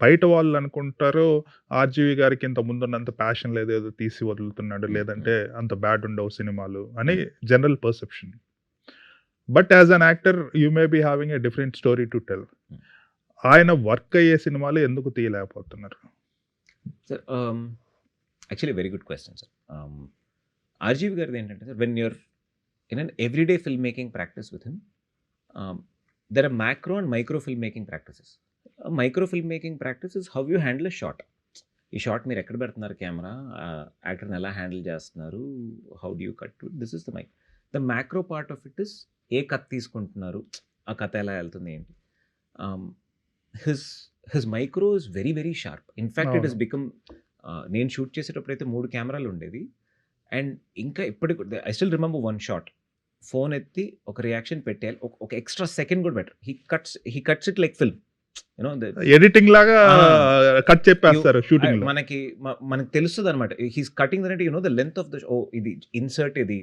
బయట వాళ్ళు అనుకుంటారు ఆర్‌జీవి గారికి ఇంత ముందున్నంత ప్యాషన్ లేదు. ఏదో తీసి వదులుతున్నాడు. లేదంటే అంత బ్యాడ్ ఉండవు సినిమాలు అని general perception. But as an actor you may be having a different story to tell. ఆయన వర్క్ అయ్యే సినిమాలు ఎందుకు తీయలేకపోతున్నారు? Sir actually very good question sir. RGV గారిది ఏంటంటే sir, when you're in an everyday film making practice with him, there are macro and micro film making practices. Micro film making practice is how you handle a shot. ఈ shot మీరు ఎక్కడ పెడుతున్నారు camera, యాక్టర్ని ఎలా handle చేస్తున్నారు, how do you cut to this is the mic. The macro part of it is a కథ తీసుకుంటున్నారు, ఆ కథ ఎలా వెళ్తుంది ఏంటి. His micro is very very sharp. In fact it is become, నేను షూట్ చేసేటప్పుడు అయితే 3 కెమెరాలు ఉండేవి. అండ్ ఇంకా ఇప్పటికి I still remember one shot. Phone ఎత్తి ఒక రియాక్షన్ పెట్టేయాలి, ఒక ఎక్స్ట్రా సెకండ్ కూడా better. He cuts it like film. Editing లాగా కట్ చెప్పేస్తారు షూటింగ్. మనకి తెలుస్తుంది అనమాట. He's cutting the length of the ఇది ఇన్సర్ట్, ఇది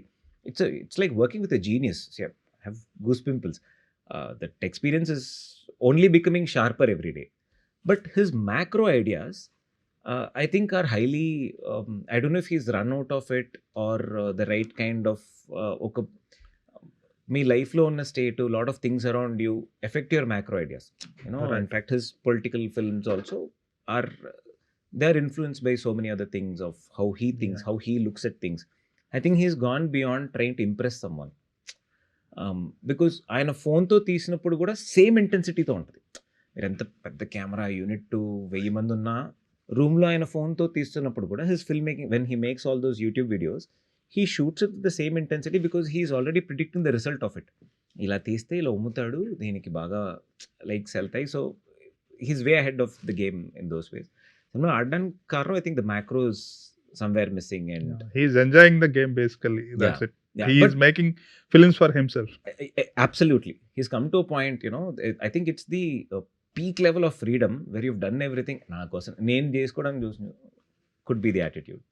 it's like working with a genius. Have goose pimples. That experience is only becoming sharper every day. But his macro ideas I think are highly, I don't know if he's run out of it or the right kind of మీ లైఫ్లో ఉన్న state, lot of things around you affect your macro ideas. In fact his political films also are they are influenced by so many other things of how he thinks, how he looks at things. I think he's gone beyond trying to impress someone. Because ఆయన ఫోన్తో తీసినప్పుడు కూడా same ఇంటెన్సిటీతో ఉంటుంది. మీరు ఎంత పెద్ద camera unit 1000 మంది ఉన్నా రూమ్లో ఆయన ఫోన్తో తీస్తున్నప్పుడు కూడా his film making, when he makes all those YouTube videos, he shoots it the same intensity because he is already predicting the result of it. ఇలా తీస్తే ఇలా ఉమ్ముతాడు, దీనికి బాగా లైక్స్ వెళ్తాయి. So he's way ahead of the game in those ways. ఆడడానికి కారణం I think the macro is somewhere missing and he's enjoying the game basically. That's it. He is making films for himself. Absolutely. He's come to a point, I think it's the peak level of freedom where you've done everything. నా కోసం నేను చేసుకోవడానికి చూసిన could be the attitude.